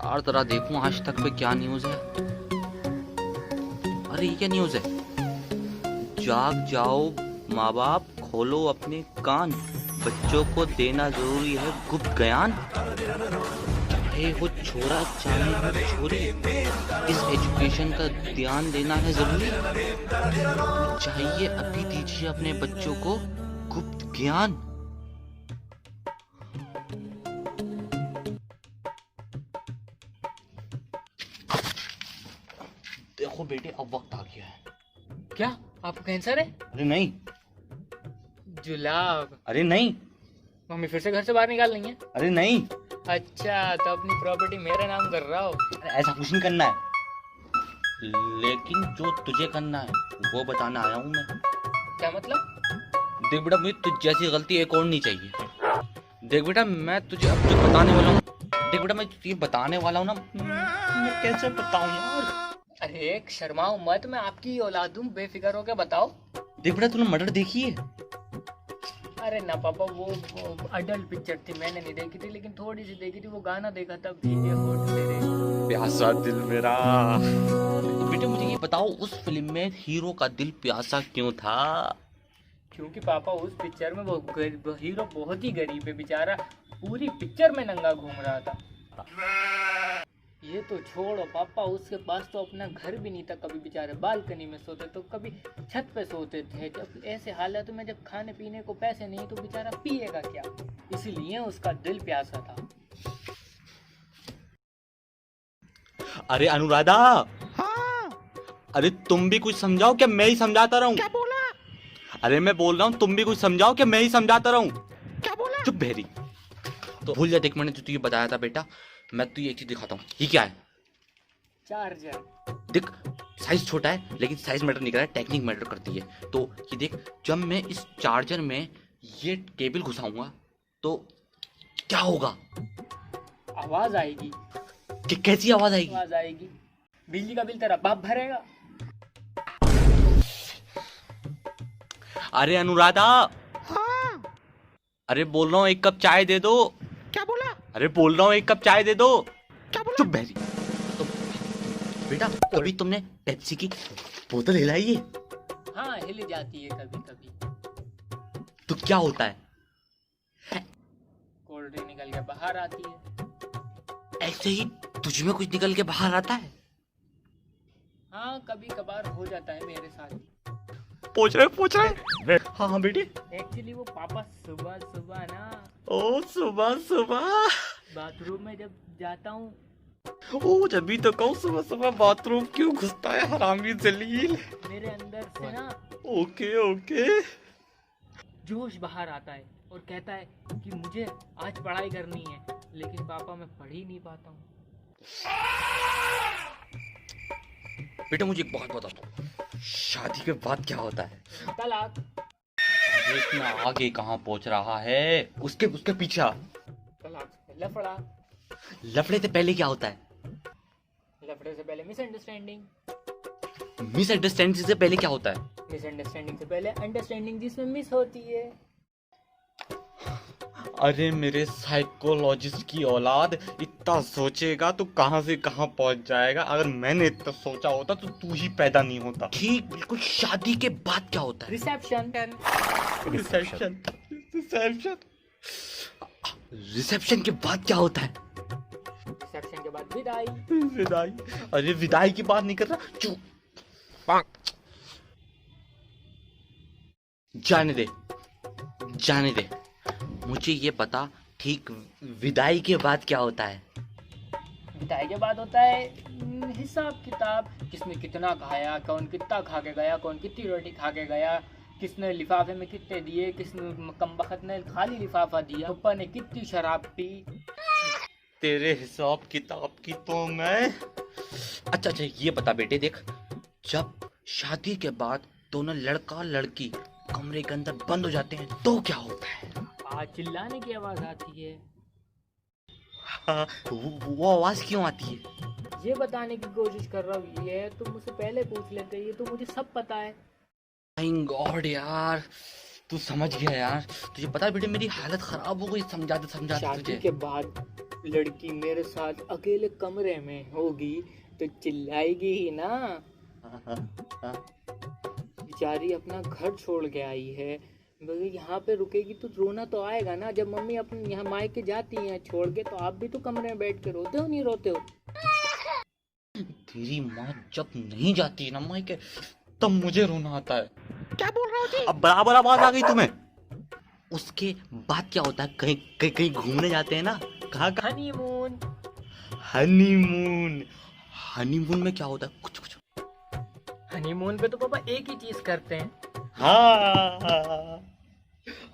यार जरा देखूं आज तक पे क्या न्यूज़ है। अरे ये क्या न्यूज़ है? जाग जाओ माँ बाप, खोलो अपने कान, बच्चों को देना जरूरी है गुप्त ज्ञान। चाहे वो छोरा चाहे वो छोरी, इस एजुकेशन का ध्यान देना है जरूरी। चाहिए अभी दीजिए अपने बच्चों को गुप्त ज्ञान। देखो बेटे अब वक्त आ गया है। क्या आपको कैंसर है? अरे नहीं, जुलाब। अरे नहीं, मम्मी फिर से घर से बाहर निकाल रही है? अरे नहीं, अच्छा तो अपनी प्रॉपर्टी मेरा नाम कर रहा हो? अरे ऐसा कुछ नहीं करना है, लेकिन जो तुझे करना है वो बताना आया हूँ मैं। क्या मतलब? देख बेटा, मुझे तुझ जैसी गलती एक और नहीं चाहिए। देख बेटा, मैं तुझे अब जो बताने वाला हूँ, देख बेटा मैं तुझे बताने वाला हूँ ना, मैं कैसे बताऊँ यार। अरे शर्माओ मत, मैं आपकी औलाद हूँ, बेफिक्र होकर बताओ। देख बेटा, तूने मर्डर देखी है? अरे ना पापा, वो अडल्ट पिक्चर थी, मैंने नहीं देखी थी, लेकिन थोड़ी सी देखी थी, वो गाना देखा था भीगे होठ तेरे। प्यासा दिल मेरा। बेटे मुझे ये बताओ, उस फिल्म में हीरो का दिल प्यासा क्यों था? क्योंकि पापा उस पिक्चर में वो हीरो बहुत ही गरीब है बेचारा, पूरी पिक्चर में नंगा घूम रहा था। ये तो छोड़ो पापा, उसके पास तो अपना घर भी नहीं था, कभी बेचारे बालकनी में सोते तो कभी छत पे सोते थे। जब ऐसे हालत में जब खाने पीने को पैसे नहीं तो बेचारा पिएगा क्या, इसलिए उसका दिल प्यासा था। अरे अनुराधा, हाँ। अरे तुम भी कुछ समझाओ, क्या मैं ही समझाता रहूं? क्या बोला? अरे मैं बोल रहा हूँ तुम भी कुछ समझाओ, क्या मैं ही समझाता रहूं? क्या बोला? चुप बहरी। तो भूल जा, देख मैंने जो तुझे बताया था बेटा, मैं तुझे एक चीज दिखाता हूँ। ये क्या है? चार्जर। देख साइज छोटा है, लेकिन साइज मैटर नहीं कर रहा है, टेक्निक मैटर करती है। तो ये देख, जब मैं इस चार्जर में ये केबल घुसाऊंगा तो क्या होगा? आवाज आएगी। कि कैसी आवाज आएगी? आवाज आएगी, बिजली का बिल तेरा बाप भरेगा। अरे अनुराधा, हाँ। अरे बोल रहा हूँ एक कप चाय दे दो। क्या बोला? अरे बोल रहा हूँ एक कप चाय दे दो। क्या बोला? चुप बहरी। तो बेटा कभी तुमने पेप्सी की बोतल हिलाई है? हाँ हिल जाती है कभी कभी। तो क्या होता है? कोल्ड ड्रिंक निकल के बाहर आती है। ऐसे ही तुझ में कुछ निकल के बाहर आता है? हाँ कभी कभार हो जाता है मेरे साथ। पूछ रहे। हाँ हाँ बेटी। एक्चुअली वो पापा सुबह सुबह ना, ओ सुबह सुबह बाथरूम में जब जाता हूँ, ओ जब भी तो कहूँ सुबह सुबह बाथरूम क्यों घुसता है हरामी जलील। मेरे अंदर से ना ओके ओके। जोश बाहर आता है और कहता है कि मुझे आज पढ़ाई करनी है, लेकिन पापा मैं पढ़ ही नहीं पाता हूँ। बेटा मुझे एक बात बता दो, शादी के बाद क्या होता है? तलाक। अरे इतना आगे कहाँ पहुंच रहा है? उसके उसके पीछे। तलाक से पहले लफड़ा। लफड़े से पहले क्या होता है? लफड़े से पहले मिसअंडरस्टैंडिंग। मिसअंडरस्टैंडिंग से पहले क्या होता है? मिसअंडरस्टैंडिंग से पहले अंडरस्टैंडिंग, जिसमें मिस होती है। अरे मेरे साइकोलॉजिस्ट की औलाद, इतना सोचेगा तो कहां से कहां पहुंच जाएगा। अगर मैंने इतना सोचा होता तो तू ही पैदा नहीं होता। ठीक बिल्कुल। शादी के बाद क्या होता है? रिसेप्शन। रिसेप्शन। रिसेप्शन। रिसेप्शन के बाद क्या होता है? रिसेप्शन के बाद विदाई। विदाई। अरे विदाई की बात नहीं कर रहा, चुप। जाने दे, जाने दे। मुझे ये बता, ठीक विदाई के बाद क्या होता है? विदाई के बाद होता है हिसाब किताब, किसने कितना खाया, कौन कितना खा के गया, कौन कितनी रोटी खा के गया, किसने लिफाफे में कितने दिए, किसने कमबख्त ने खाली लिफाफा दिया, पप्पा ने कितनी शराब पी। तेरे हिसाब किताब की तो मैं। अच्छा अच्छा ये बता बेटे, देख जब शादी के बाद दोनों लड़का लड़की कमरे के अंदर बंद हो जाते हैं तो क्या होता है? आज चिल्लाने की आवाज आती है। हाँ, वो आवाज क्यों आती है? ये बताने की कोशिश कर रहा हूँ, ये तुम मुझसे पहले पूछ लेते, ये तो मुझे सब पता है। थैंक गॉड यार, तू समझ गया यार। तुझे पता है बेटे मेरी हालत खराब हो गई समझाते समझाते शादी तुझे। के बाद लड़की मेरे साथ अकेले कमरे में होगी तो चिल्लाएगी ही ना। बेचारी अपना घर छोड़ के आई है, मगर यहाँ पे रुकेगी तो रोना तो आएगा ना। जब मम्मी अपने यहाँ मायके जाती हैं छोड़ के, तो आप भी तो कमरे में बैठ के रोते हो, नहीं रोते हो? तेरी माँ जब नहीं जाती है ना मायके, तब मुझे रोना आता है। क्या बोल रहे हो जी? अब बराबर आवाज आ गई तुम्हें। उसके बाद क्या होता है, कहीं कहीं कहीं घूमने जाते हैं ना, कहाँ कहाँ? हनीमून। हनीमून। हनीमून में क्या होता है, कुछ कुछ। हनीमून पे तो पापा एक ही चीज करते हैं, हाँ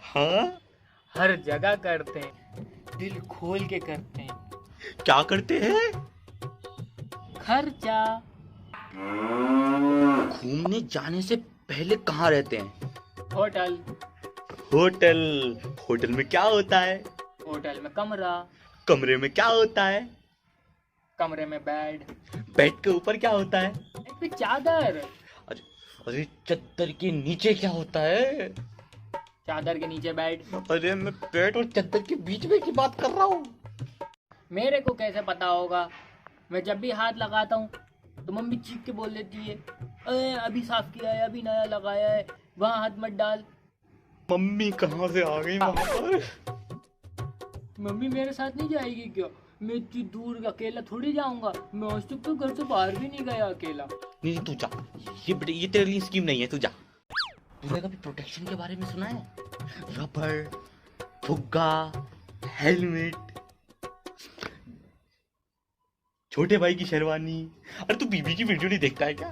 हाँ, हर जगह करते हैं, दिल खोल के करते हैं। क्या करते हैं? खर्चा। घूमने जाने से पहले कहाँ रहते हैं? होटल। होटल। होटल में क्या होता है? होटल में कमरा। कमरे में क्या होता है? कमरे में बेड। बेड के ऊपर क्या होता है? बेड पे चादर। अरे अरे, चद्दर के नीचे क्या होता है? चादर के नीचे बेड। अरे मैं बेड और चद्दर के बीच में की बात कर रहा हूँ। मेरे को कैसे पता होगा? मैं जब भी हाथ लगाता हूँ तो मम्मी चीख के बोल देती है, अरे अभी साफ किया है, अभी नया लगाया है, वहाँ हाथ मत डाल। मम्मी कहाँ से आ गई वहाँ पर? मम्मी मेरे साथ नहीं जाएगी क्या? मैं इतनी दूर अकेला थोड़ी जाऊंगा। मैं आज तक तो घर से बाहर भी नहीं गया अकेला। नहीं तू जा, ये तेरे लिए स्कीम नहीं है, तू जा। तूने कभी प्रोटेक्शन के बारे में सुना है? रबर, फुग्गा, हेलमेट, छोटे भाई की शेरवानी। अरे तू बीबी की वीडियो नहीं देखता है क्या?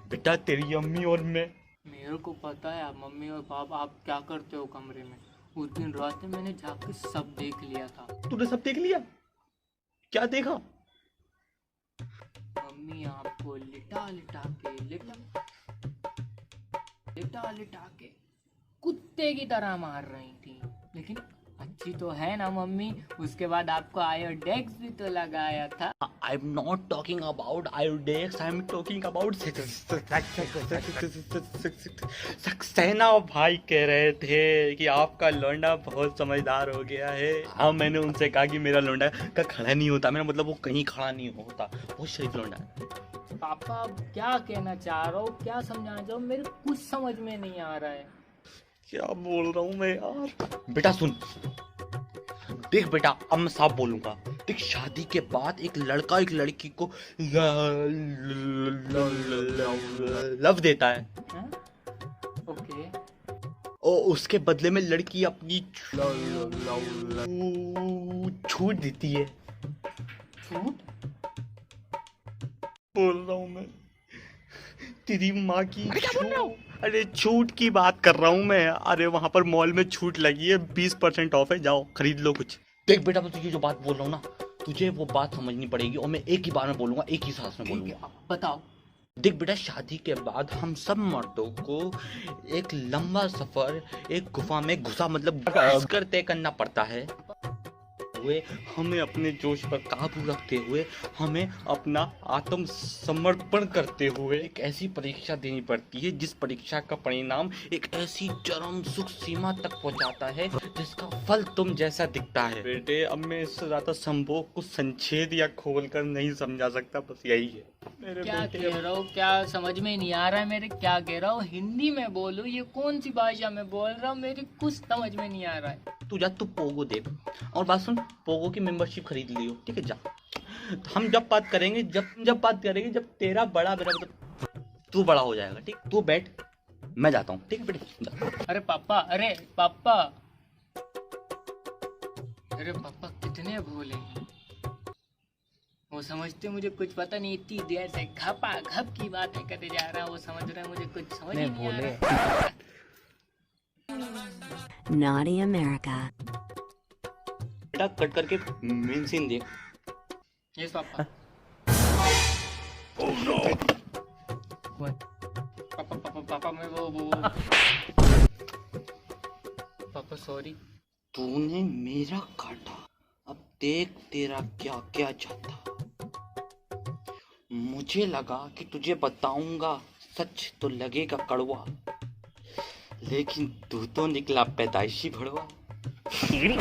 बेटा तेरी अम्मी और मैं। मेरे को पता है आप मम्मी और पापा आप क्या करते हो कमरे में। उस दिन रात में मैंने जाके सब देख लिया था। तूने सब देख लिया? क्या देखा? मम्मी आपको लिटा के कुत्ते की तरह मार रही थी, लेकिन अच्छी तो है ना मम्मी। उसके बाद आपको आयोडेक्स भी तो लगाया था। I am not talking about Iodex, I am talking about Saxena भाई कह रहे थे कि आपका लौंडा बहुत समझदार हो गया है। हाँ, मैंने उनसे कहा कि मेरा लौंडा का खड़ा नहीं होता, मेरा मतलब वो कहीं खड़ा नहीं होता, बहुत शरीफ लौंडा है। पापा आप क्या कहना चाह रहे हो, क्या समझाना चाह रहे हो? मेरे कुछ समझ में नहीं आ रहा है। क्या बोल रहा हूँ मैं यार? बेटा सुन, देख बेटा, अब मैं साफ बोलूंगा। देख, शादी के बाद एक लड़का एक लड़की को लव देता है, ओके। और उसके बदले में लड़की अपनी छूट देती है। छूट? बोल रहा हूँ मैं, तेरी माँ की क्या बोल रहे हो? अरे छूट की बात कर रहा हूँ मैं। अरे वहां पर मॉल में छूट लगी है, 20% ऑफ है, जाओ खरीद लो कुछ। देख बेटा, मैं तुझे जो बात बोल रहा हूँ ना, तुझे वो बात समझनी पड़ेगी, और मैं एक ही बार में बोलूंगा, एक ही सांस में बोलूंगा। बताओ। देख बेटा, शादी के बाद हम सब मर्दों को एक लंबा सफर एक गुफा में घुसा मतलब कर तय करना पड़ता है। हुए हमें अपने जोश पर काबू रखते हुए, हमें अपना आत्म समर्पण करते हुए एक ऐसी परीक्षा देनी पड़ती है, जिस परीक्षा का परिणाम एक ऐसी चरम सुख सीमा तक पहुंचाता है जिसका फल तुम जैसा दिखता है। बेटे, अब मैं इससे ज्यादा संभोग को संच्छेद या खोल कर नहीं समझा सकता, बस यही है मेरे क्या बेटे। कह रहा हो? क्या समझ में नहीं आ रहा है मेरे? क्या कह रहा हो? हिंदी में बोलो, ये कौन सी भाषा में बोल रहा हूँ? मेरी कुछ समझ में नहीं आ रहा है। तू जा, तू पोगो देख, और बात सुन, पोगो की मेंबरशिप खरीद लियो, ठीक है? जा, हम जब बात करेंगे जब तेरा बड़ा मेरा मतलब तू बड़ा हो जाएगा, ठीक? तू बैठ, मैं जाता हूँ, ठीक है बेटे? जा। अरे पापा कितने भोले हैं। वो समझते मुझे कुछ पता नहीं, इतनी देर से घपा घप की बातें करते जा रहा है। वो समझ रहे हैं मुझे कुछ समझ ही नहीं आ रहा। Naughty America. बेटा कट करके मेन सीन देख। Yes papa. पापा मैं वो पापा सॉरी। तूने मेरा काटा, अब देख तेरा क्या क्या जाता। मुझे लगा कि तुझे बताऊंगा सच तो लगेगा कड़वा, लेकिन तू तो निकला पैदाइशी भड़वा। तेरी